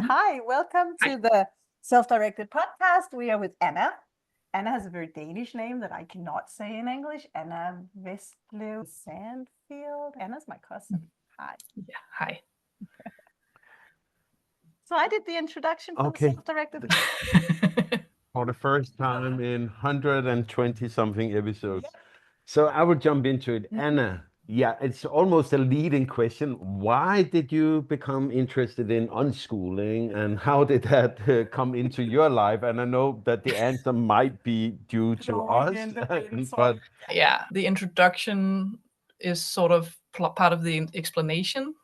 Hi, welcome Hi. to the Self-Directed Podcast. We are with Anna. Anna has a very Danish name that I cannot say in English. Anna Vestlev Sandfeld. Anna's my cousin. Hi. Yeah, hi. So I did the introduction for the Okay. Self-Directed. For the first time in 120 something episodes. So I will jump into it. Anna, yeah, it's almost a leading question. Why did you become interested in unschooling and how did that come into your life? And I know that the answer might be due to us, but Yeah, the introduction is sort of part of the explanation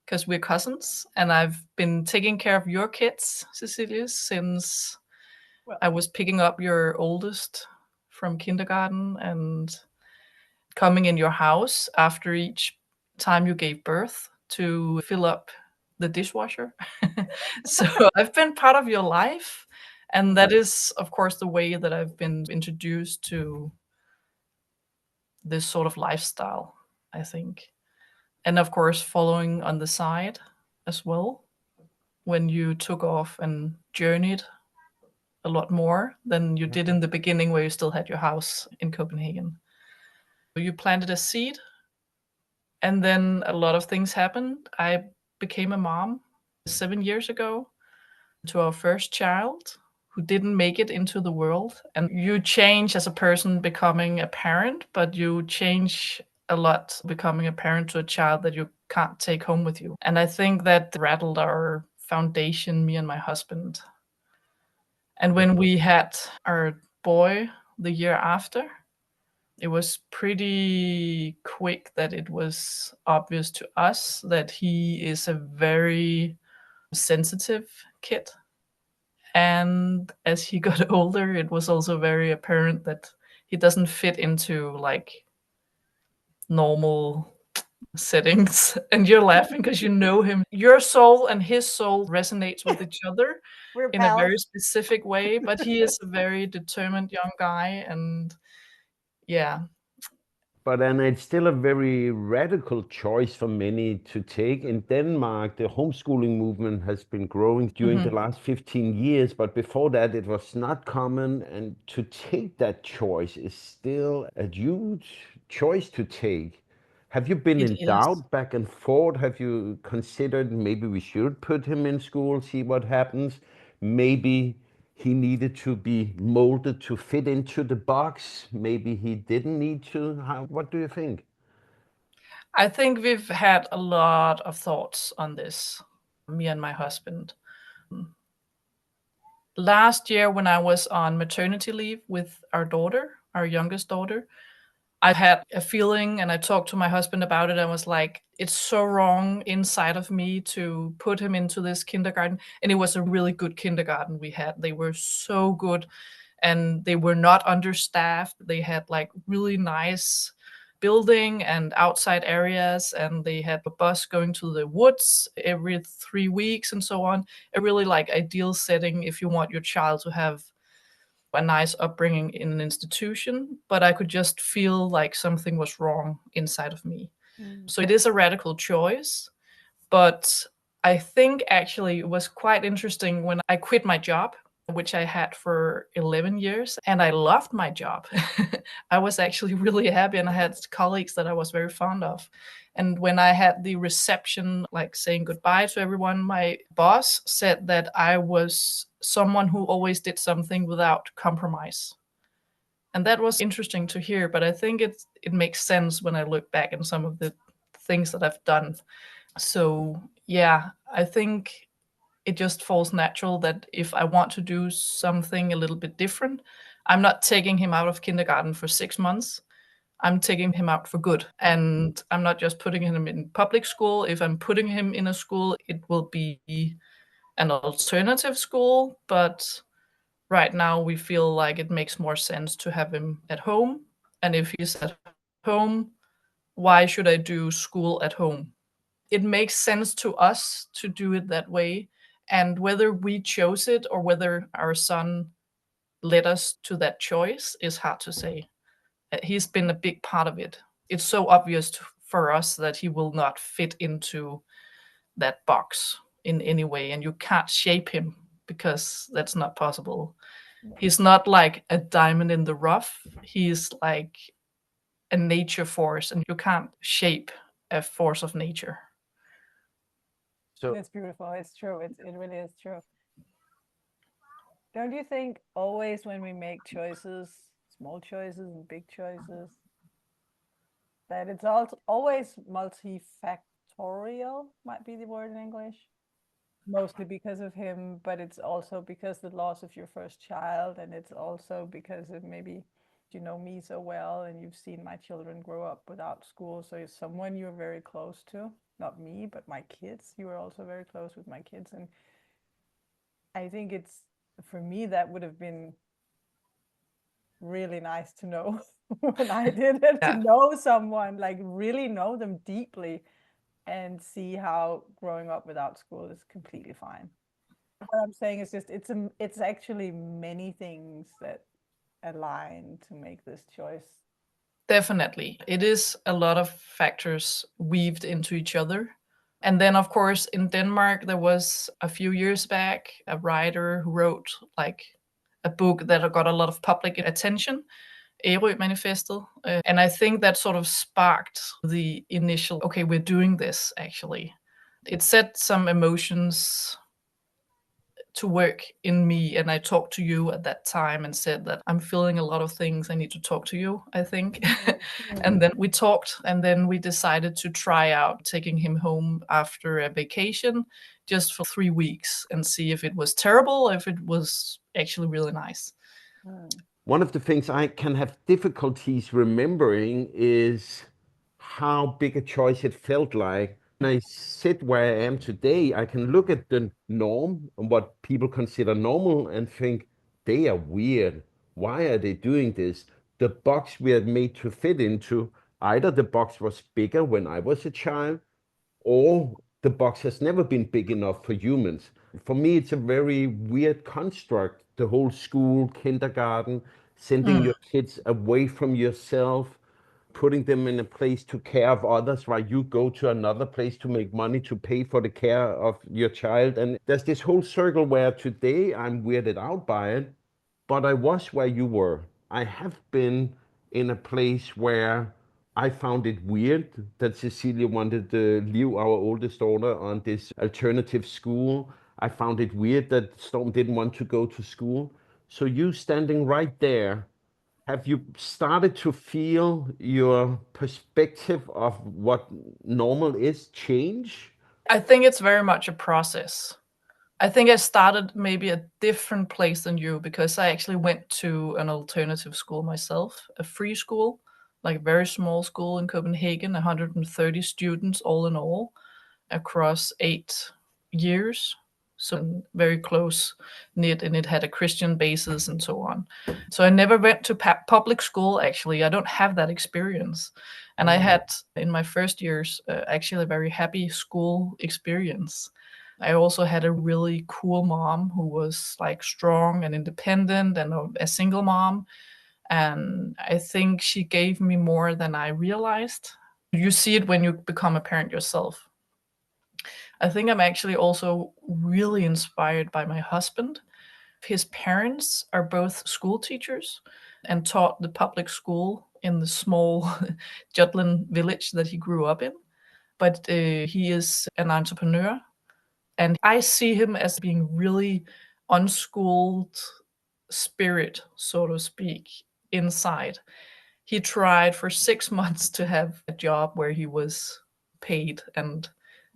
because we're cousins and I've been taking care of your kids, Cecilie, since I was picking up your oldest from kindergarten and coming in your house after each time you gave birth to fill up the dishwasher. So I've been part of your life. And that is, of course, the way that I've been introduced to this sort of lifestyle, I think. And of course, following on the side as well, when you took off and journeyed a lot more than you did in the beginning, where you still had your house in Copenhagen. You planted a seed, and then a lot of things happened. I became a mom 7 years ago to our first child who didn't make it into the world. And you change as a person becoming a parent, but you change a lot becoming a parent to a child that you can't take home with you. And I think that rattled our foundation, me and my husband. And when we had our boy the year after, it was pretty quick that it was obvious to us that he is a very sensitive kid. And as he got older, it was also very apparent that he doesn't fit into like normal settings. And you're laughing because you know him. Your soul and his soul resonates with each other in a very specific way, but he is a very determined young guy. And yeah. But and it's still a very radical choice for many to take. In Denmark, the homeschooling movement has been growing during the last 15 years, but before that it was not common. And to take that choice is still a huge choice to take. Have you been It in is. doubt back and forth? Have you considered maybe we should put him in school, see what happens? Maybe he needed to be molded to fit into the box. Maybe he didn't need to. What do you think? I think we've had a lot of thoughts on this, me and my husband. Last year, when I was on maternity leave with our daughter, our youngest daughter, I had a feeling and I talked to my husband about it. I was like, it's so wrong inside of me to put him into this kindergarten. And it was a really good kindergarten we had. They were so good and they were not understaffed. They had like really nice building and outside areas, and they had a bus going to the woods every 3 weeks and so on. A really like ideal setting if you want your child to have a nice upbringing in an institution, but I could just feel like something was wrong inside of me. So it is a radical choice, but I think actually it was quite interesting when I quit my job, which I had for 11 years, and I loved my job. I was actually really happy, and I had colleagues that I was very fond of. And when I had the reception, like saying goodbye to everyone, my boss said that I was someone who always did something without compromise. And that was interesting to hear, but I think it makes sense when I look back in some of the things that I've done. So yeah, I think it just falls natural that if I want to do something a little bit different, I'm not taking him out of kindergarten for 6 months. I'm taking him out for good. And I'm not just putting him in public school. If I'm putting him in a school, it will be an alternative school. But right now we feel like it makes more sense to have him at home. And if he's at home, why should I do school at home? It makes sense to us to do it that way. And whether we chose it or whether our son led us to that choice is hard to say. He's been a big part of it. It's so obvious for us that he will not fit into that box. in any way, and you can't shape him because that's not possible. He's not like a diamond in the rough. He's like a nature force, and you can't shape a force of nature. So It's beautiful. It's true. It really is true. Don't you think always when we make choices, small choices and big choices, that it's also always multifactorial, might be the word in English? Mostly because of him, but it's also because the loss of your first child, and it's also because of maybe you know me so well and you've seen my children grow up without school, so it's someone you're very close to. Not me, but my kids. You were also very close with my kids, and I think it's, for me, that would have been really nice to know when I did it, to Yeah. know someone, like really know them deeply and see how growing up without school is completely fine. What I'm saying is just it's actually many things that align to make this choice. Definitely. It is a lot of factors weaved into each other. And then, of course, in Denmark, there was a few years back a writer who wrote like a book that got a lot of public attention, Ærø Manifested. And I think that sort of sparked the initial, okay, we're doing this actually. It set some emotions to work in me, and I talked to you at that time and said that I'm feeling a lot of things, I need to talk to you, I think. And then we talked, and then we decided to try out taking him home after a vacation just for 3 weeks and see if it was terrible, if it was actually really nice. one of the things I can have difficulties remembering is how big a choice it felt like. When I sit where I am today, I can look at the norm and what people consider normal and think they are weird. Why are they doing this? The box we are made to fit into, either the box was bigger when I was a child, or the box has never been big enough for humans. For me, it's a very weird construct, the whole school, kindergarten, sending your kids away from yourself, putting them in a place to care of others while you go to another place to make money to pay for the care of your child. And there's this whole circle where today I'm weirded out by it, but I was where you were. I have been in a place where I found it weird that Cecilie wanted to leave our oldest daughter on this alternative school. I found it weird that Storm didn't want to go to school. So you standing right there, have you started to feel your perspective of what normal is change? I think it's very much a process. I think I started maybe a different place than you because I actually went to an alternative school myself, a free school, like a very small school in Copenhagen, 130 students all in all across 8 years. So very close knit, and it had a Christian basis and so on. So I never went to public school, actually. I don't have that experience. And I had, in my first years, actually a very happy school experience. I also had a really cool mom who was like strong and independent and a single mom. And I think she gave me more than I realized. You see it when you become a parent yourself. I think I'm actually also really inspired by my husband. His parents are both school teachers and taught the public school in the small Jutland village that he grew up in. But he is an entrepreneur, and I see him as being really unschooled spirit, so to speak, inside. He tried for 6 months to have a job where he was paid and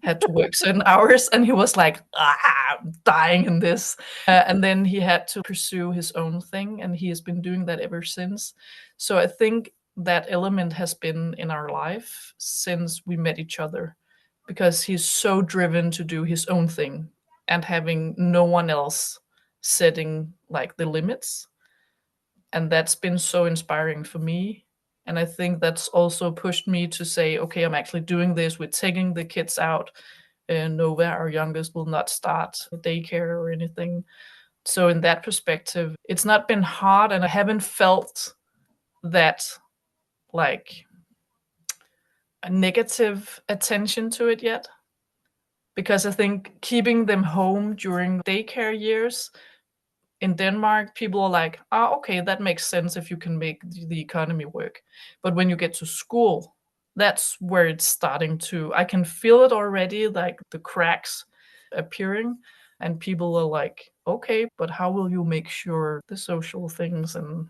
had to work certain hours, and he was like, I'm dying in this. And then he had to pursue his own thing, and he has been doing that ever since. So I think that element has been in our life since we met each other, because he's so driven to do his own thing and having no one else setting like the limits. And that's been so inspiring for me. And I think that's also pushed me to say, okay, I'm actually doing this. We're taking the kids out. Nova, our youngest, will not start daycare or anything. So in that perspective, it's not been hard, and I haven't felt that like a negative attention to it yet, because I think keeping them home during daycare years in Denmark, people are like, okay, that makes sense if you can make the economy work. But when you get to school, that's where it's starting to, I can feel it already, like the cracks appearing. And people are like, okay, but how will you make sure the social things and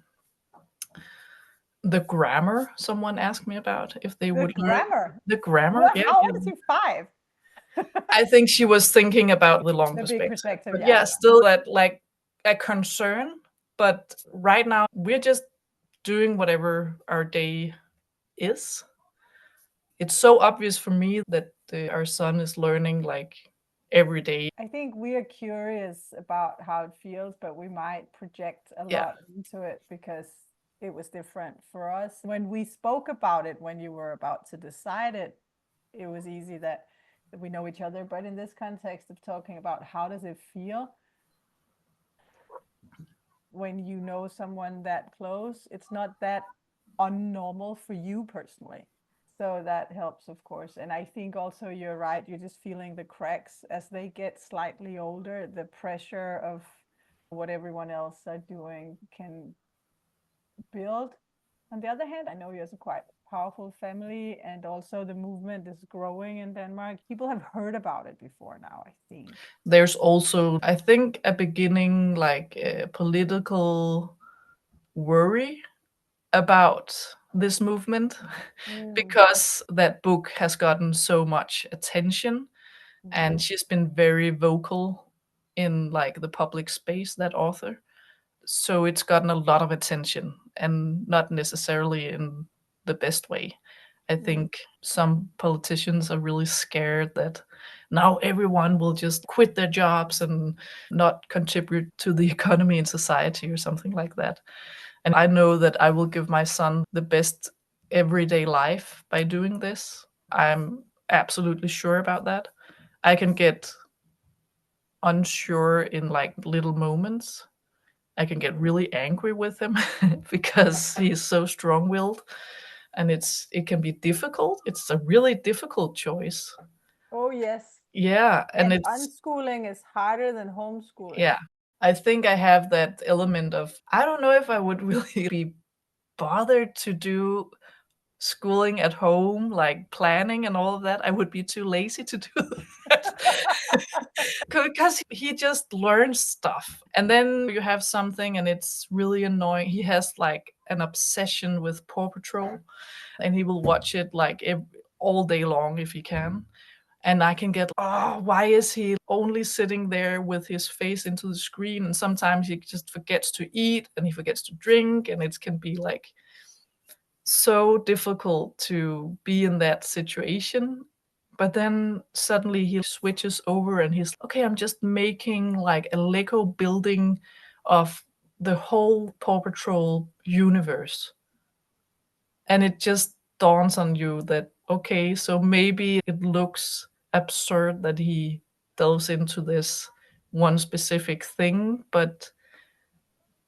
the grammar, someone asked me about, if they would learn the grammar. Well, Yeah, how old is he? 5? I think she was thinking about the long The big perspective. perspective, But yeah. still that like a concern. But right now we're just doing whatever our day is. It's so obvious for me that our son is learning like every day. I think we are curious about how it feels, but we might project a Yeah. lot into it because it was different for us. When we spoke about it, when you were about to decide it, it was easy that we know each other. But in this context of talking about how does it feel when you know someone that close, it's not that unnormal for you personally. So that helps, of course. And I think also you're right. You're just feeling the cracks as they get slightly older. The pressure of what everyone else are doing can build. On the other hand, I know you have a quite powerful family, and also the movement is growing in Denmark. People have heard about it before now, I think. There's also, I think, a beginning like a political worry about this movement because that book has gotten so much attention, and she's been very vocal in like the public space, that author. So it's gotten a lot of attention, and not necessarily in the best way. I think some politicians are really scared that now everyone will just quit their jobs and not contribute to the economy and society or something like that. And I know that I will give my son the best everyday life by doing this. I'm absolutely sure about that. I can get unsure in like little moments. I can get really angry with him because he's so strong-willed, and it can be difficult. It's a really difficult choice. Oh, yes. Yeah, and And it's unschooling is harder than homeschooling. yeah. I think I have that element of I don't know if I would really be bothered to do schooling at home, like planning and all of that. I would be too lazy to do that. Because he just learns stuff. And then you have something and it's really annoying. He has like an obsession with Paw Patrol, and he will watch it like all day long if he can. And I can get, oh, why is he only sitting there with his face into the screen? And sometimes he just forgets to eat and he forgets to drink. And it can be like so difficult to be in that situation. But then suddenly he switches over and he's okay, I'm just making like a Lego building of the whole Paw Patrol universe. And it just dawns on you that, okay, so maybe it looks absurd that he delves into this one specific thing, but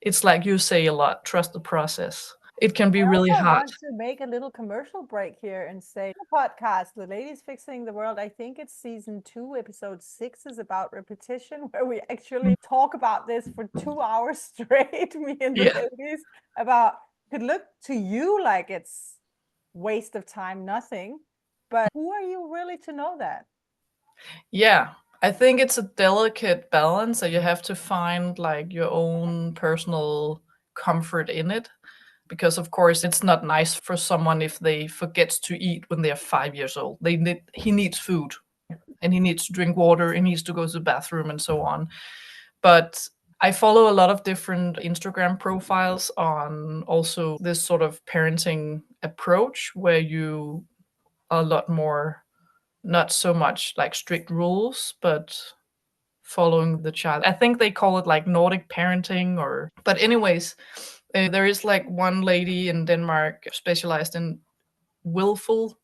it's like you say a lot, trust the process. It can be really I hard. want to make a little commercial break here and say the podcast, The Ladies Fixing the World, I think it's season 2, episode 6 is about repetition, where we actually talk about this for 2 hours straight, me and the ladies, about could look to you like it's waste of time, nothing, but who are you really to know that? Yeah, I think it's a delicate balance that you have to find like your own personal comfort in it. Because of course it's not nice for someone if they forget to eat when they're 5 years old. He needs food and he needs to drink water, he needs to go to the bathroom and so on. But I follow a lot of different Instagram profiles on also this sort of parenting approach where you are a lot more, not so much like strict rules, but following the child. I think they call it like Nordic parenting or, but anyways, there is like one lady in Denmark specialized in willful,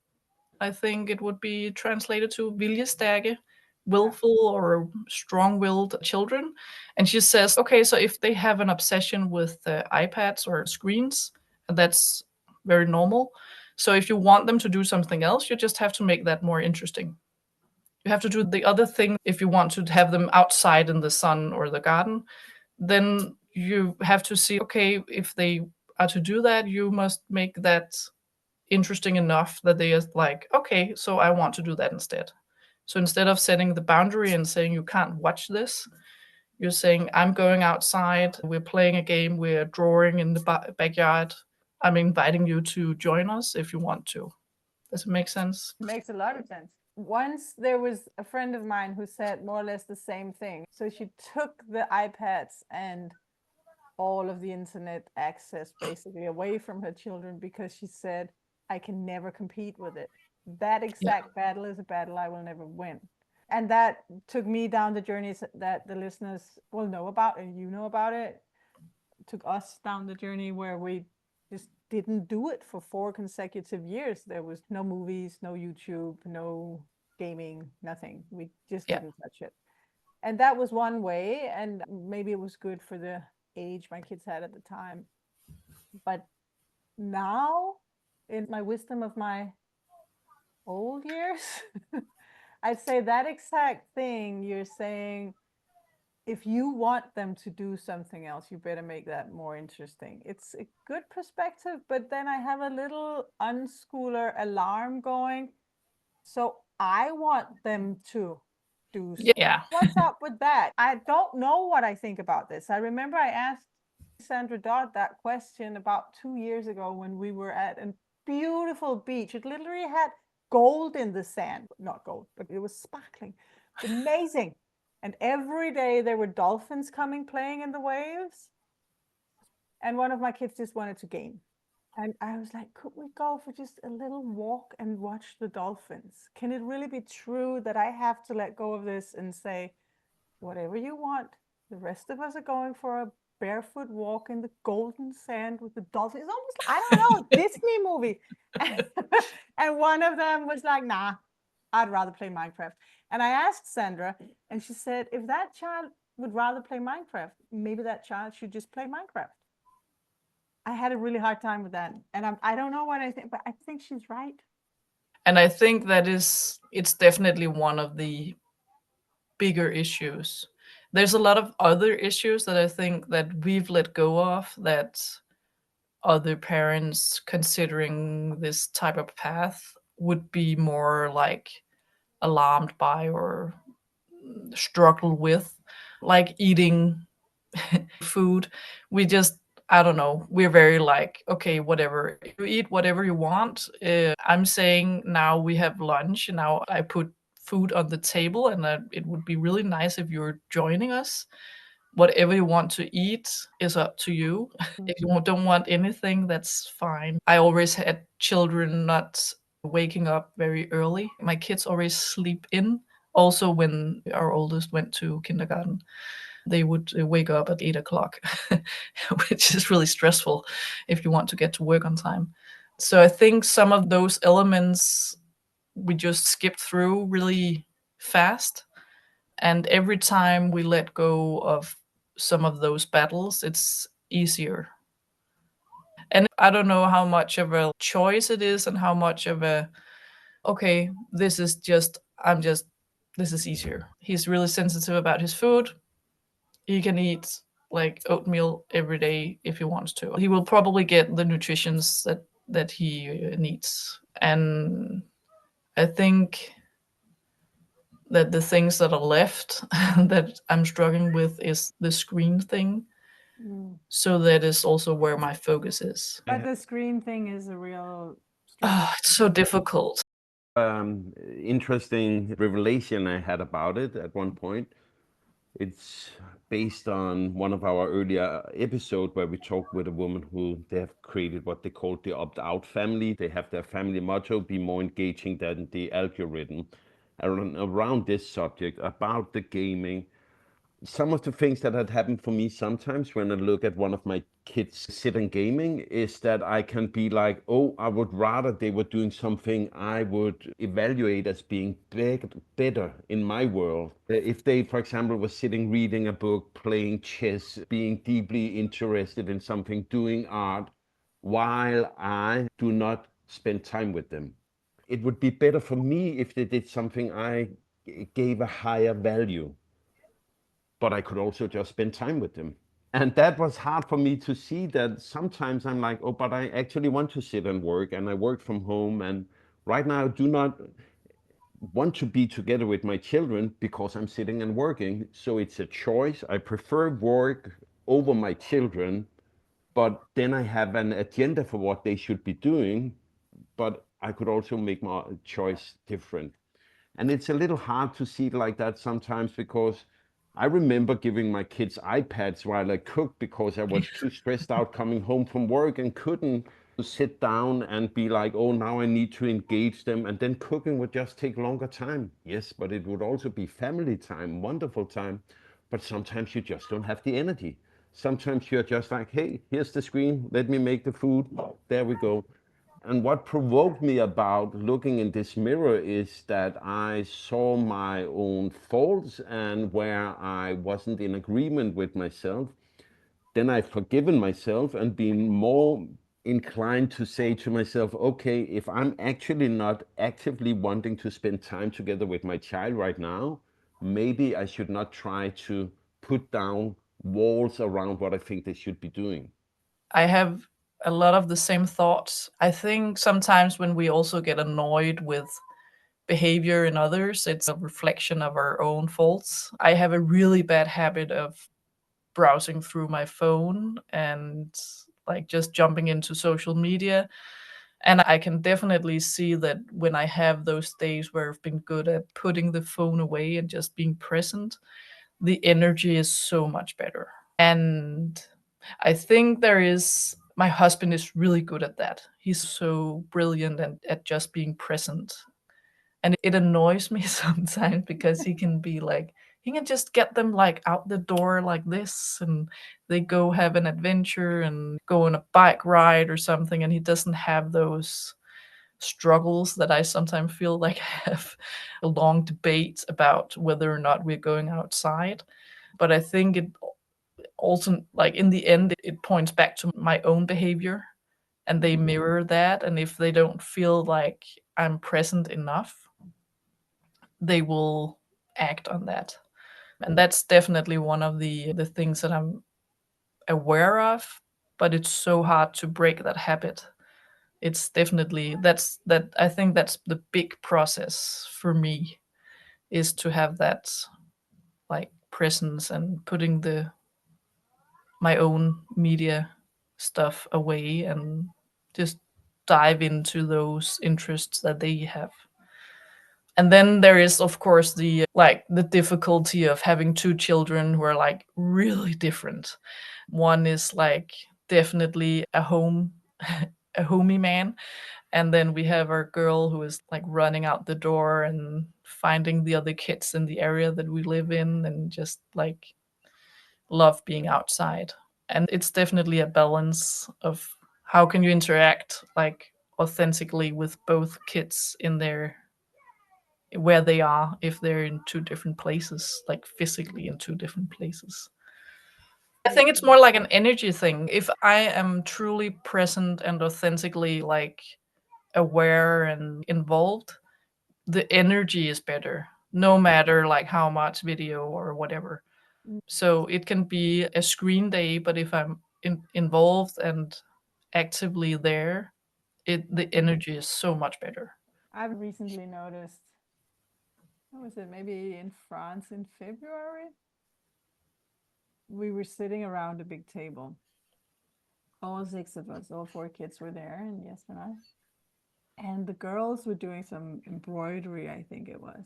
I think it would be translated to viljestærke, willful or strong-willed children. And she says, okay, so if they have an obsession with iPads or screens, that's very normal. So if you want them to do something else, you just have to make that more interesting. You have to do the other thing if you want to have them outside in the sun or the garden. Then you have to see, okay, if they are to do that, you must make that interesting enough that they are like, okay, so I want to do that instead. So instead of setting the boundary and saying you can't watch this, you're saying I'm going outside, we're playing a game, we're drawing in the backyard. I'm inviting you to join us if you want to. Does it make sense? It makes a lot of sense. Once there was a friend of mine who said more or less the same thing. So she took the iPads and all of the internet access basically away from her children because she said, I can never compete with it. That exact battle is a battle I will never win. And that took me down the journeys that the listeners will know about, and you know about it. Took us down the journey where we just didn't do it for 4 consecutive years. There was no movies, no YouTube, no gaming, nothing. We just didn't touch it. And that was one way, and maybe it was good for the age my kids had at the time. But now, in my wisdom of my old years, I'd say that exact thing you're saying, if you want them to do something else, you better make that more interesting. It's a good perspective, but then I have a little unschooler alarm going. So I want them to do something. Yeah. What's up with that? I don't know what I think about this. I remember I asked Sandra Dodd that question about 2 years ago when we were at a beautiful beach. It literally had gold in the sand. Not gold, but it was sparkling. Amazing. And every day there were dolphins coming, playing in the waves. And one of my kids just wanted to game. And I was like, could we go for just a little walk and watch the dolphins? Can it really be true that I have to let go of this and say, whatever you want, the rest of us are going for a barefoot walk in the golden sand with the dolphins? It's almost, I don't know, Disney movie. And one of them was like, nah, I'd rather play Minecraft. And I asked Sandra, and she said, if that child would rather play Minecraft, maybe that child should just play Minecraft. I had a really hard time with that. And I don't know what I think, but I think she's right. And I think it's definitely one of the bigger issues. There's a lot of other issues that I think that we've let go of, that other parents considering this type of path would be more like alarmed by or struggle with, like eating food. We just, I don't know, we're very like, okay, whatever, you eat whatever you want. I'm saying now we have lunch, and now I put food on the table, and it would be really nice if you're joining us. Whatever you want to eat is up to you. If you don't want anything, that's fine. I always had children not waking up very early. My kids always sleep in. Also, when our oldest went to kindergarten, they would wake up at 8 o'clock, which is really stressful if you want to get to work on time. So I think some of those elements we just skipped through really fast. And every time we let go of some of those battles, it's easier. And I don't know how much of a choice it is and how much of a, okay, this is easier. He's really sensitive about his food. He can eat like oatmeal every day if he wants to. He will probably get the nutritions that he needs. And I think that the things that are left that I'm struggling with is the screen thing. So that is also where my focus is. But the screen thing is a real it's so difficult. Interesting revelation I had about it at one point. It's based on one of our earlier episodes where we talked with a woman who they have created what they call the opt-out family. They have their family motto, be more engaging than the algorithm. Around this subject, about the gaming, some of the things that had happened for me sometimes when I look at one of my kids sitting gaming is that I can be like, oh, I would rather they were doing something I would evaluate as being better in my world. If they, for example, were sitting reading a book, playing chess, being deeply interested in something, doing art, while I do not spend time with them. It would be better for me if they did something I gave a higher value, but I could also just spend time with them. And that was hard for me to see, that sometimes I'm like, oh, but I actually want to sit and work, and I work from home. And right now I do not want to be together with my children because I'm sitting and working. So it's a choice. I prefer work over my children, but then I have an agenda for what they should be doing. But I could also make my choice different. And it's a little hard to see it like that sometimes, because I remember giving my kids iPads while I cooked because I was too stressed out coming home from work and couldn't sit down and be like, oh, now I need to engage them. And then cooking would just take longer time. Yes, but it would also be family time, wonderful time. But sometimes you just don't have the energy. Sometimes you're just like, hey, here's the screen, let me make the food. There we go. And what provoked me about looking in this mirror is that I saw my own faults, and where I wasn't in agreement with myself, then I've forgiven myself and been more inclined to say to myself, okay, if I'm actually not actively wanting to spend time together with my child right now, maybe I should not try to put down walls around what I think they should be doing. I have a lot of the same thoughts. I think sometimes when we also get annoyed with behavior in others, it's a reflection of our own faults. I have a really bad habit of browsing through my phone and like just jumping into social media. And I can definitely see that when I have those days where I've been good at putting the phone away and just being present, the energy is so much better. And I think my husband is really good at that. He's so brilliant at just being present. And it annoys me sometimes because he can just get them like out the door like this, and they go have an adventure and go on a bike ride or something. And he doesn't have those struggles that I sometimes feel like I have a long debate about whether or not we're going outside. But I think it also, like in the end, it points back to my own behavior, and they mirror that. And if they don't feel like I'm present enough, they will act on that. And that's definitely one of the things that I'm aware of, but it's so hard to break that habit. It's definitely that I think that's the big process for me, is to have that like presence and putting the my own media stuff away and just dive into those interests that they have. And then there is, of course, the difficulty of having two children who are like really different. One is like definitely a a homey man, and then we have our girl who is like running out the door and finding the other kids in the area that we live in and just like love being outside. And it's definitely a balance of how can you interact like authentically with both kids in their where they are, if they're in two different places, like physically in two different places. I think it's more like an energy thing. If I am truly present and authentically like aware and involved, the energy is better, no matter like how much video or whatever. So it can be a screen day, but if I'm involved and actively there, the energy is so much better. I've recently noticed, what was it, maybe in France in February? We were sitting around a big table. All 6 of us, all 4 kids were there, and Jesper and I. And the girls were doing some embroidery, I think it was.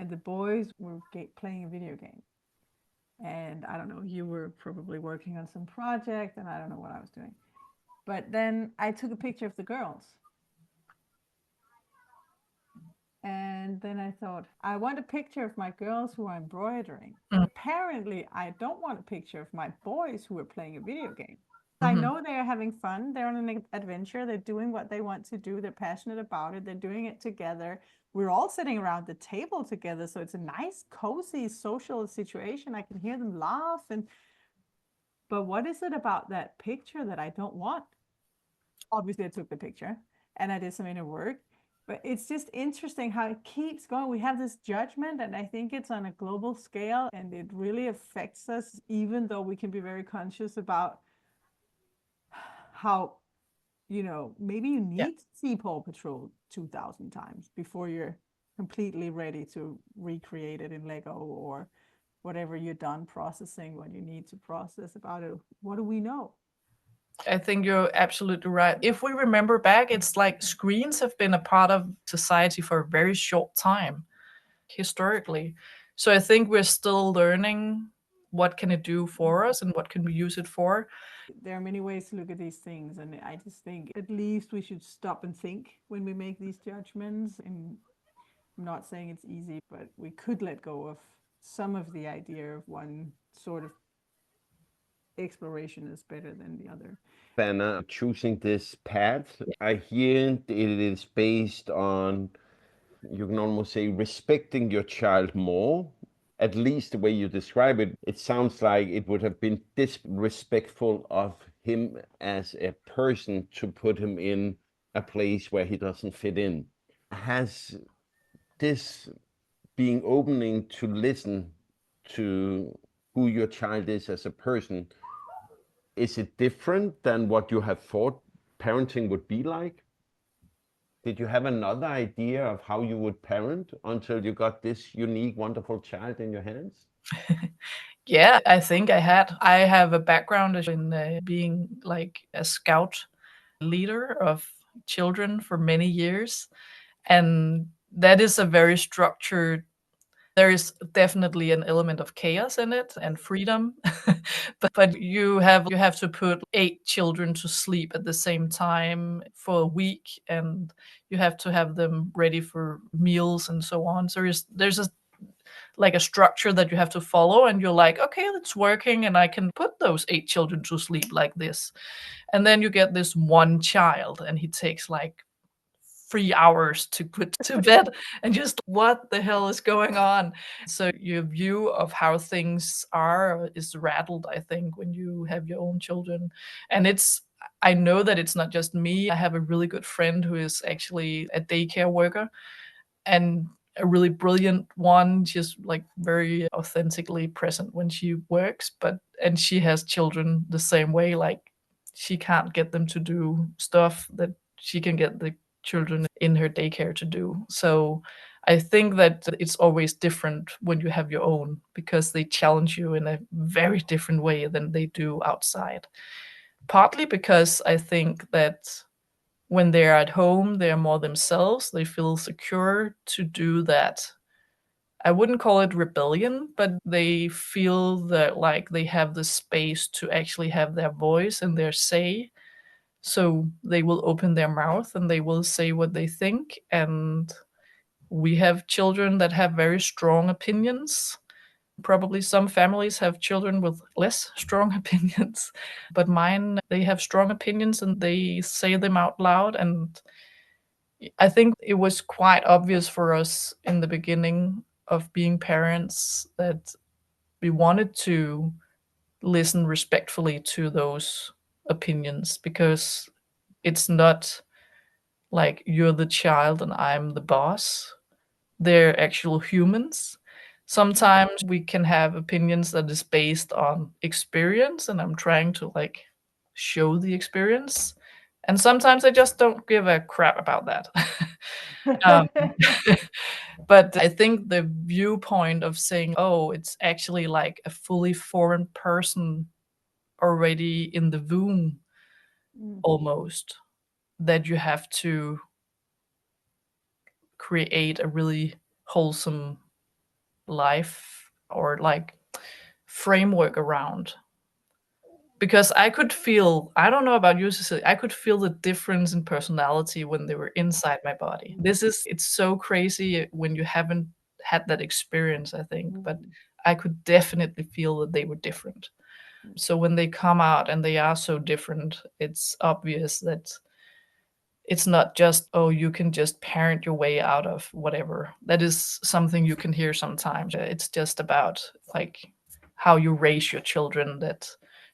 And the boys were playing a video game. And I don't know, you were probably working on some project, and I don't know what I was doing. But then I took a picture of the girls. And then I thought, I want a picture of my girls who are embroidering. Apparently, I don't want a picture of my boys who are playing a video game. I know they're having fun. They're on an adventure. They're doing what they want to do. They're passionate about it. They're doing it together. We're all sitting around the table together. So it's a nice, cozy, social situation. I can hear them laugh. But what is it about that picture that I don't want? Obviously, I took the picture and I did some inner work. But it's just interesting how it keeps going. We have this judgment, and I think it's on a global scale, and it really affects us, even though we can be very conscious about how, maybe you need to see Paw Patrol 2,000 times before you're completely ready to recreate it in Lego, or whatever you're done processing what you need to process about it. What do we know? I think you're absolutely right. If we remember back, it's like screens have been a part of society for a very short time historically. So I think we're still learning what can it do for us and what can we use it for. There are many ways to look at these things, and I just think at least we should stop and think when we make these judgments. And I'm not saying it's easy, but we could let go of some of the idea of one sort of exploration is better than the other. Anna, choosing this path, I hear it is based on, you can almost say, respecting your child more. At least the way you describe it, it sounds like it would have been disrespectful of him as a person to put him in a place where he doesn't fit in. Has this being opening to listen to who your child is as a person, is it different than what you have thought parenting would be like? Did you have another idea of how you would parent until you got this unique, wonderful child in your hands? Yeah, I think I had. I have a background in being like a scout leader of children for many years. And that is a very structured, there is definitely an element of chaos in it and freedom. But you have to put 8 children to sleep at the same time for a week, and you have to have them ready for meals and so on. So there's a like a structure that you have to follow, and you're like, okay, it's working and I can put those 8 children to sleep like this. And then you get this one child and he takes like 3 hours to put to bed, and just what the hell is going on? So your view of how things are is rattled, I think, when you have your own children. And I know that it's not just me. I have a really good friend who is actually a daycare worker, and a really brilliant one. She's like very authentically present when she works, and she has children the same way. Like she can't get them to do stuff that she can get the children in her daycare to do. So I think that it's always different when you have your own, because they challenge you in a very different way than they do outside. Partly because I think that when they're at home, they're more themselves. They feel secure to do that. I wouldn't call it rebellion, but they feel that like they have the space to actually have their voice and their say. So they will open their mouth and they will say what they think. And we have children that have very strong opinions. Probably some families have children with less strong opinions, but mine, they have strong opinions and they say them out loud. And I think it was quite obvious for us in the beginning of being parents that we wanted to listen respectfully to those opinions, because it's not like you're the child and I'm the boss. They're actual humans. Sometimes we can have opinions that is based on experience, and I'm trying to like show the experience. And sometimes I just don't give a crap about that. um, but I think the viewpoint of saying, oh, it's actually like a fully foreign person already in the womb, almost, that you have to create a really wholesome life or like framework around. Because I could feel, I don't know about you, Cecilie, I could feel the difference in personality when they were inside my body. It's so crazy when you haven't had that experience, I think, but I could definitely feel that they were different. So when they come out and they are so different, it's obvious that it's not just, oh, you can just parent your way out of whatever. That is something you can hear sometimes. It's just about like how you raise your children, that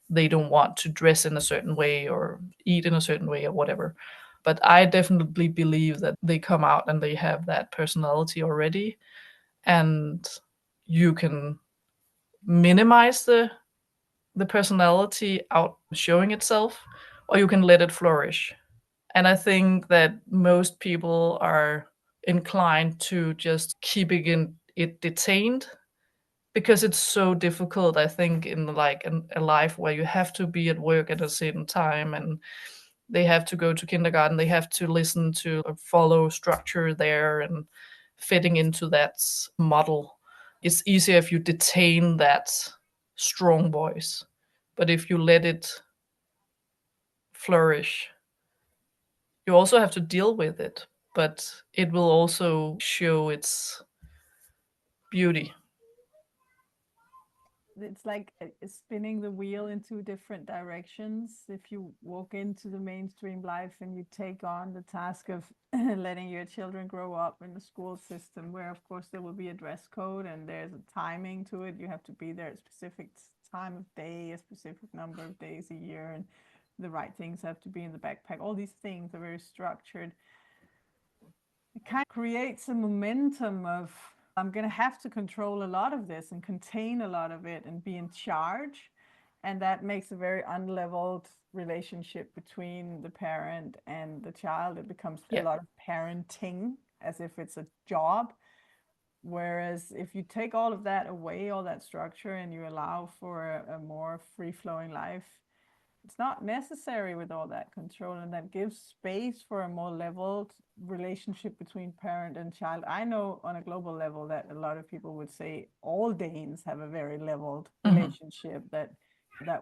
they don't want to dress in a certain way or eat in a certain way or whatever. But I definitely believe that they come out and they have that personality already, and you can minimize the personality out showing itself, or you can let it flourish. And I think that most people are inclined to just keeping it detained, because it's so difficult, I think, in like a life where you have to be at work at a certain time, and they have to go to kindergarten, they have to listen to follow structure there and fitting into that model. It's easier if you detain that strong voice, but if you let it flourish, you also have to deal with it, but it will also show its beauty. It's like spinning the wheel in two different directions. If you walk into the mainstream life and you take on the task of letting your children grow up in the school system, where of course there will be a dress code and there's a timing to it. You have to be there at a specific time of day, a specific number of days a year, and the right things have to be in the backpack. All these things are very structured. It kind of creates a momentum of, I'm going to have to control a lot of this and contain a lot of it and be in charge. And that makes a very unleveled relationship between the parent and the child. It becomes a lot of parenting, as if it's a job. Whereas if you take all of that away, all that structure, and you allow for a more free-flowing life, it's not necessary with all that control, and that gives space for a more leveled relationship between parent and child. I know on a global level that a lot of people would say all Danes have a very leveled relationship. That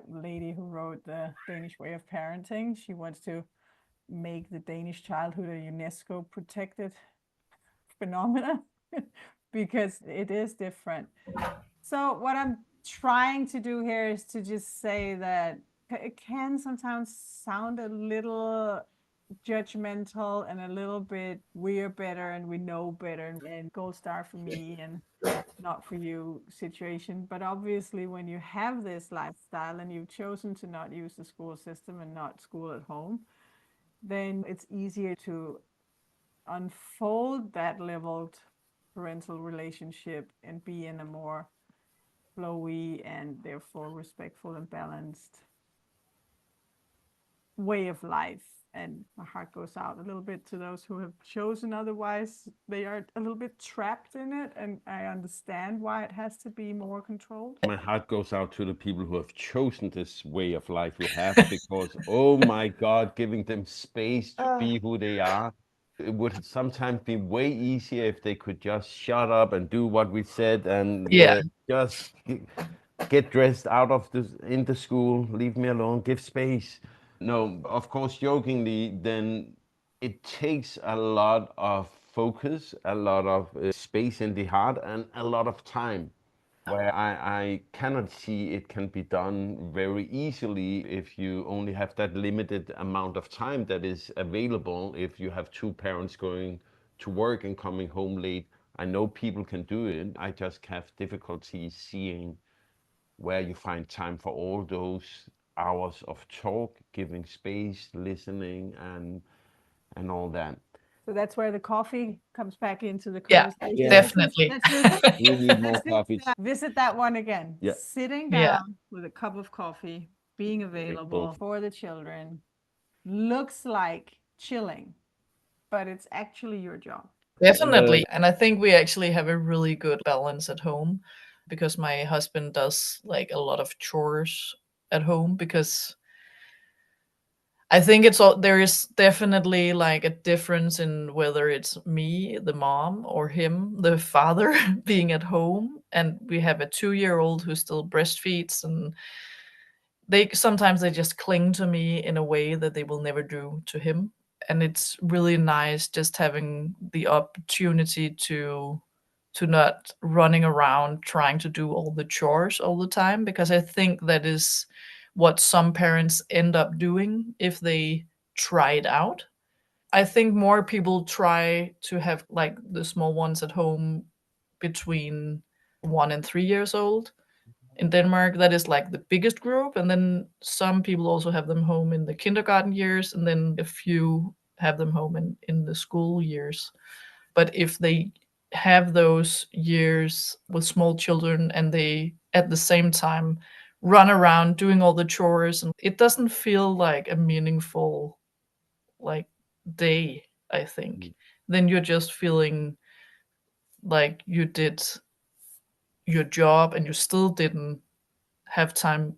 lady who wrote The Danish Way of Parenting, she wants to make the Danish childhood a UNESCO protected phenomena because it is different. So what I'm trying to do here is to just say that it can sometimes sound a little judgmental and a little bit we're better and we know better and gold star for me and not for you situation. But obviously when you have this lifestyle and you've chosen to not use the school system and not school at home, then it's easier to unfold that leveled parental relationship and be in a more flowy and therefore respectful and balanced way of life. And my heart goes out a little bit to those who have chosen otherwise. They are a little bit trapped in it, and I understand why it has to be more controlled. My heart goes out to the people who have chosen this way of life we have, because oh my God, giving them space to be who they are. It would sometimes be way easier if they could just shut up and do what we said and just get dressed out of in the school, leave me alone, give space. No, of course, jokingly, then it takes a lot of focus, a lot of space in the heart, and a lot of time, where I cannot see it can be done very easily if you only have that limited amount of time that is available. If you have two parents going to work and coming home late, I know people can do it. I just have difficulty seeing where you find time for all those hours of talk, giving space, listening, and all that. So that's where the coffee comes back into the Yeah, conversation. definitely. We need more coffee. Visit that one again. Yeah. Sitting down with a cup of coffee, being available for the children, looks like chilling, but it's actually your job. Definitely. And I think we actually have a really good balance at home, because my husband does like a lot of chores at home, because I think there is definitely like a difference in whether it's me, the mom, or him, the father, being at home. And we have a 2-year-old who still breastfeeds, and sometimes they just cling to me in a way that they will never do to him. And it's really nice just having the opportunity to not running around trying to do all the chores all the time, because I think that is what some parents end up doing if they try it out. I think more people try to have like the small ones at home between 1 and 3 years old. In Denmark, that is like the biggest group, and then some people also have them home in the kindergarten years, and then a few have them home in the school years. But if they have those years with small children and they at the same time run around doing all the chores, and it doesn't feel like a meaningful like day, I think. Then you're just feeling like you did your job and you still didn't have time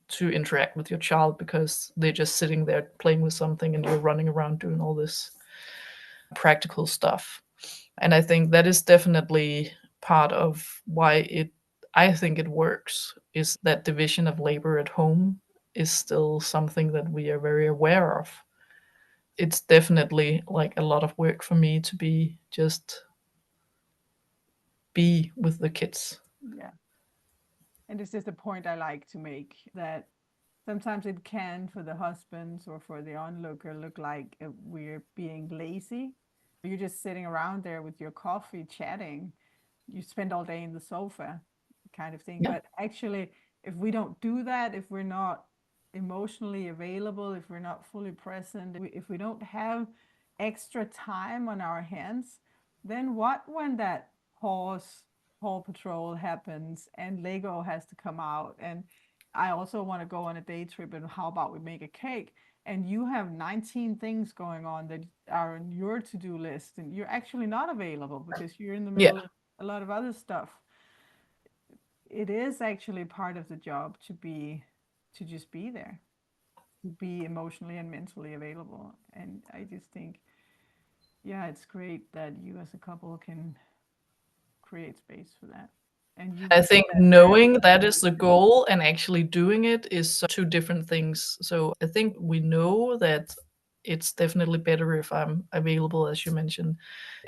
to interact with your child because they're just sitting there playing with something and you're running around doing all this practical stuff. And I think that is definitely part of why I think it works, is that division of labor at home is still something that we are very aware of. It's definitely like a lot of work for me to be with the kids. Yeah. And this is the point I like to make, that sometimes it can, for the husbands or for the onlooker, look like we're being lazy. You're just sitting around there with your coffee chatting. You spend all day in the sofa kind of thing. Yeah. But actually, if we don't do that, if we're not emotionally available, if we're not fully present, if we don't have extra time on our hands, then what when that Paw Patrol happens and Lego has to come out, and I also want to go on a day trip, and how about we make a cake? And you have 19 things going on that are on your to-do list, and you're actually not available because you're in the middle of a lot of other stuff. It is actually part of the job to just be there, to be emotionally and mentally available. And I just think, yeah, it's great that you as a couple can create space for that. And you I think knowing that is the goal and actually doing it is two different things. So I think we know that it's definitely better if I'm available, as you mentioned.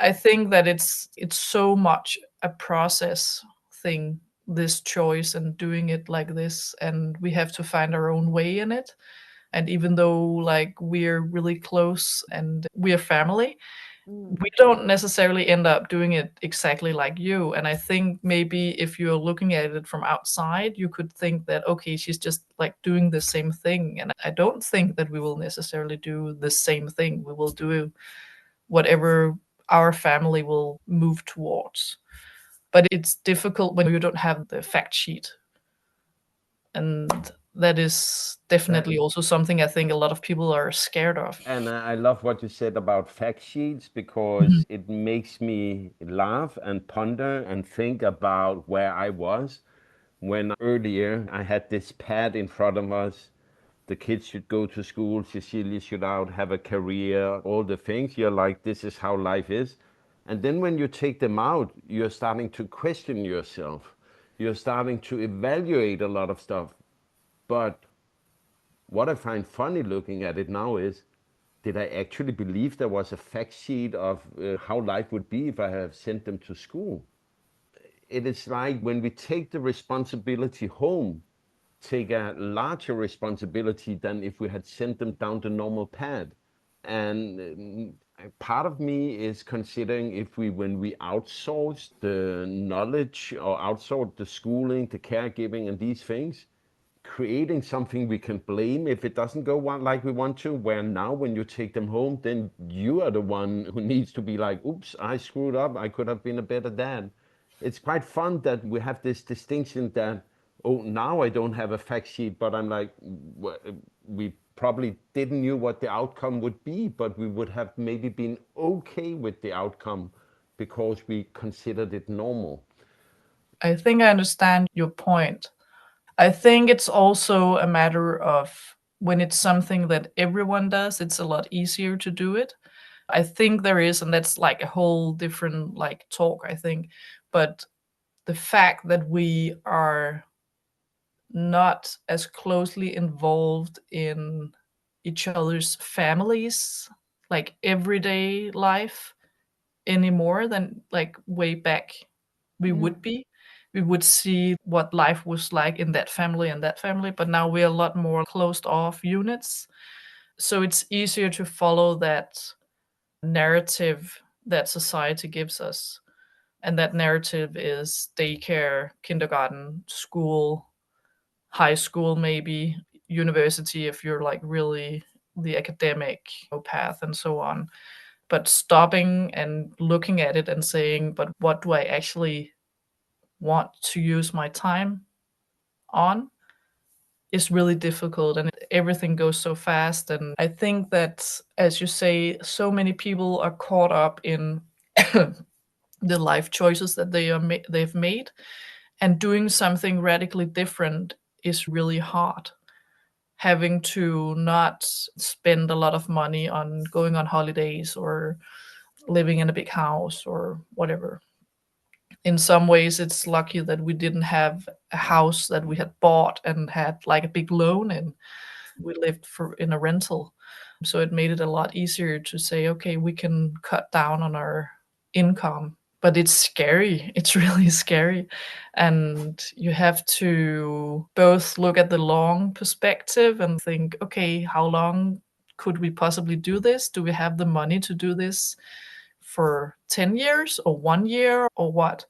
I think that it's so much a process thing, this choice and doing it like this, and we have to find our own way in it. And even though like we're really close and we're family, we don't necessarily end up doing it exactly like you. And I think maybe if you're looking at it from outside, you could think that, okay, she's just like doing the same thing. And I don't think that we will necessarily do the same thing. We will do whatever our family will move towards. But it's difficult when you don't have the fact sheet. And that is definitely also something I think a lot of people are scared of. And I love what you said about fact sheets, because it makes me laugh and ponder and think about where I was when earlier I had this pad in front of us. The kids should go to school, Cecilie should out, have a career, all the things. You're like, this is how life is. And then when you take them out, you're starting to question yourself. You're starting to evaluate a lot of stuff. But what I find funny looking at it now is, did I actually believe there was a fact sheet of how life would be if I have sent them to school? It is like when we take the responsibility home, take a larger responsibility than if we had sent them down the normal path. And part of me is considering if when we outsource the knowledge or outsource the schooling, the caregiving and these things, creating something we can blame if it doesn't go like we want to, where now when you take them home, then you are the one who needs to be like, oops, I screwed up, I could have been a better dad. It's quite fun that we have this distinction that, oh, now I don't have a fact sheet, but I'm like, we probably didn't knew what the outcome would be, but we would have maybe been okay with the outcome because we considered it normal. I think I understand your point. I think it's also a matter of when it's something that everyone does, it's a lot easier to do it. I think there is, and that's like a whole different like talk, I think. But the fact that we are not as closely involved in each other's families, like everyday life anymore than like way back we would be. We would see what life was like in that family and that family, but now we're a lot more closed off units. So it's easier to follow that narrative that society gives us. And that narrative is daycare, kindergarten, school, high school, maybe university if you're like really the academic path and so on. But stopping and looking at it and saying, but what do I actually want to use my time on is really difficult, and everything goes so fast. And I think that, as you say, so many people are caught up in the life choices that they've made, and doing something radically different is really hard. Having to not spend a lot of money on going on holidays or living in a big house or whatever. In some ways, it's lucky that we didn't have a house that we had bought and had like a big loan in. We lived in a rental. So it made it a lot easier to say, okay, we can cut down on our income. But it's scary. It's really scary. And you have to both look at the long perspective and think, okay, how long could we possibly do this? Do we have the money to do this for 10 years or 1 year or what?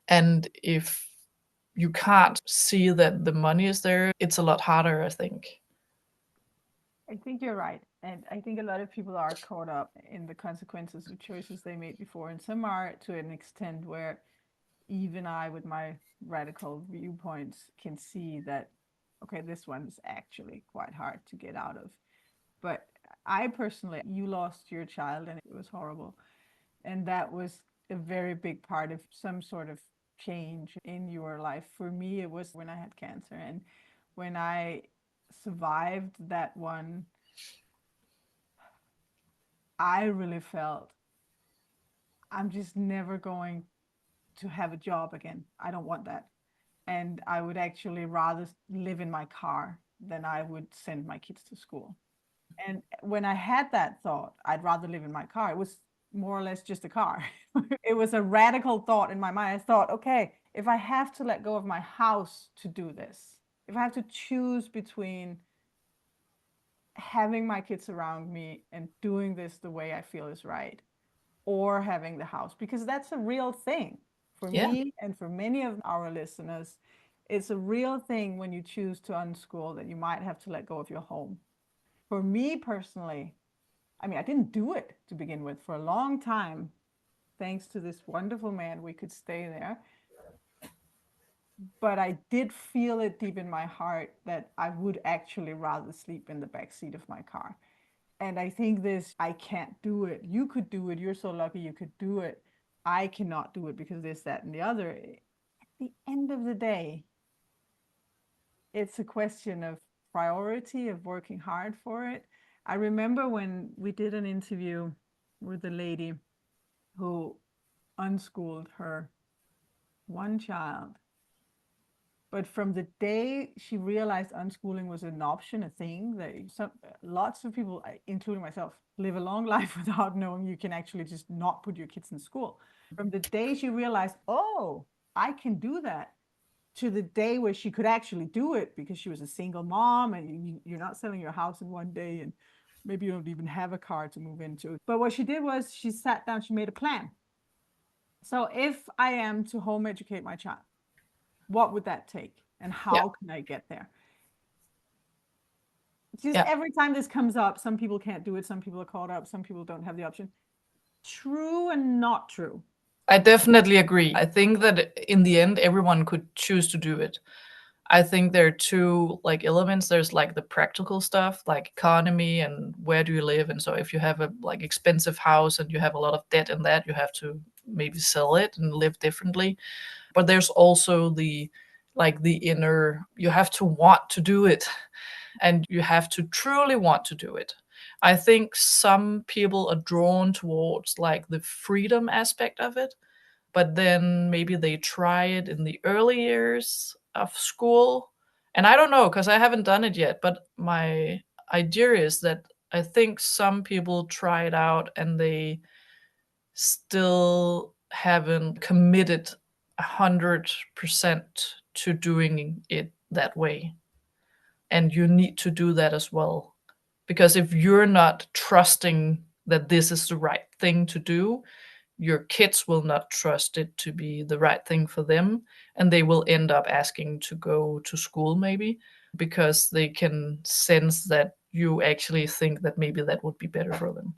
And if you can't see that the money is there, it's a lot harder, I think. I think you're right. And I think a lot of people are caught up in the consequences of choices they made before. And some are to an extent where even I, with my radical viewpoints, can see that, okay, this one's actually quite hard to get out of. But I personally, you lost your child and it was horrible. And that was a very big part of some sort of change in your life. For me, it was when I had cancer. And when I survived that one, I really felt I'm just never going to have a job again. I don't want that. And I would actually rather live in my car than I would send my kids to school. And when I had that thought, I'd rather live in my car. It was more or less just a car. It was a radical thought in my mind. I thought, okay, if I have to let go of my house to do this, if I have to choose between having my kids around me and doing this the way I feel is right, or having the house, because that's a real thing for me and for many of our listeners. It's a real thing when you choose to unschool that you might have to let go of your home. For me personally, I mean, I didn't do it to begin with. For a long time, thanks to this wonderful man, we could stay there. But I did feel it deep in my heart that I would actually rather sleep in the back seat of my car. And I think this, I can't do it. You could do it. You're so lucky you could do it. I cannot do it because this, that, and the other. At the end of the day, it's a question of priority, of working hard for it. I remember when we did an interview with a lady who unschooled her one child. But from the day she realized unschooling was an option, a thing, that lots of people, including myself, live a long life without knowing you can actually just not put your kids in school. From the day she realized, oh, I can do that, to the day where she could actually do it because she was a single mom and you're not selling your house in one day and maybe you don't even have a car to move into. But what she did was she sat down, she made a plan. So if I am to home educate my child, what would that take? And how can I get there? Just every time this comes up, some people can't do it, some people are caught up, some people don't have the option. True and not true. I definitely agree. I think that in the end, everyone could choose to do it. I think there are two like elements. There's like the practical stuff, like economy and where do you live. And so if you have a like expensive house and you have a lot of debt in that, you have to maybe sell it and live differently. But there's also the like the inner, you have to want to do it and you have to truly want to do it. I think some people are drawn towards like the freedom aspect of it, but then maybe they try it in the early years of school. And I don't know, because I haven't done it yet, but my idea is that I think some people try it out and they still haven't committed 100% to doing it that way. And you need to do that as well. Because if you're not trusting that this is the right thing to do, your kids will not trust it to be the right thing for them. And they will end up asking to go to school maybe because they can sense that you actually think that maybe that would be better for them.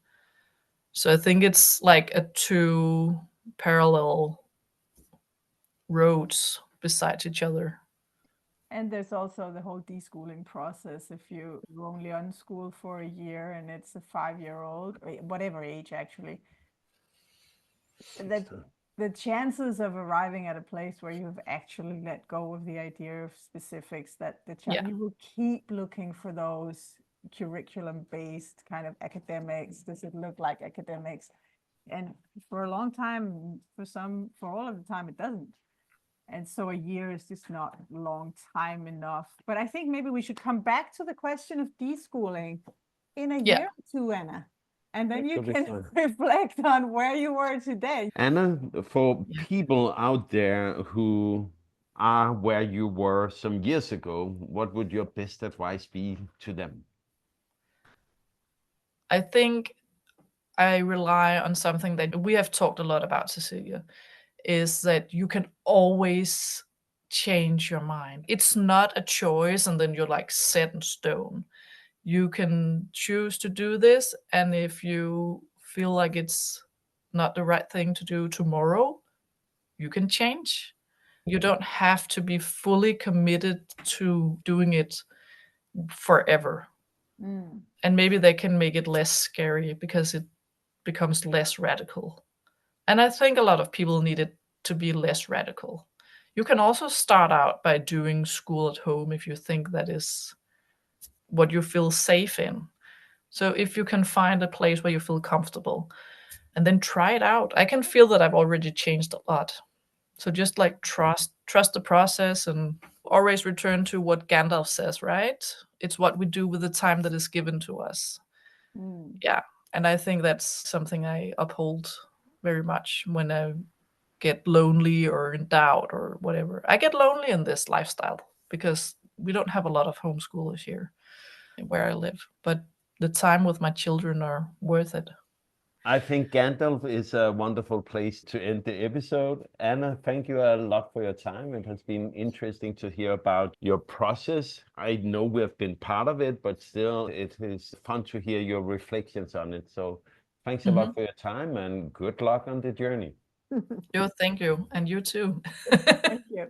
So I think it's like a two parallel roads besides each other. And there's also the whole deschooling process. If you only unschool for a year and it's a 5-year-old, whatever age actually, that the chances of arriving at a place where you've actually let go of the idea of specifics, that you will keep looking for those curriculum-based kind of academics. Does it look like academics? And for a long time, for all of the time, it doesn't. And so a year is just not long time enough. But I think maybe we should come back to the question of deschooling in a year or two, Anna. And then you can reflect on where you were today. Anna, for people out there who are where you were some years ago, what would your best advice be to them? I think I rely on something that we have talked a lot about, Cecilie, is that you can always change your mind. It's not a choice and then you're like set in stone. You can choose to do this, and if you feel like it's not the right thing to do tomorrow, you can change. You don't have to be fully committed to doing it forever. And maybe they can make it less scary because it becomes less radical. And I think a lot of people need it to be less radical. You can also start out by doing school at home if you think that is what you feel safe in. So if you can find a place where you feel comfortable and then try it out. I can feel that I've already changed a lot. So just like trust the process and always return to what Gandalf says, right? It's what we do with the time that is given to us. Yeah. And I think that's something I uphold very much when I get lonely or in doubt or whatever. I get lonely in this lifestyle because we don't have a lot of homeschoolers here where I live, but the time with my children are worth it. I think Gandalf is a wonderful place to end the episode. Anna, thank you a lot for your time. It has been interesting to hear about your process. I know we have been part of it, but still it is fun to hear your reflections on it. So thanks a lot for your time and good luck on the journey. Thank you. And you too. Thank you.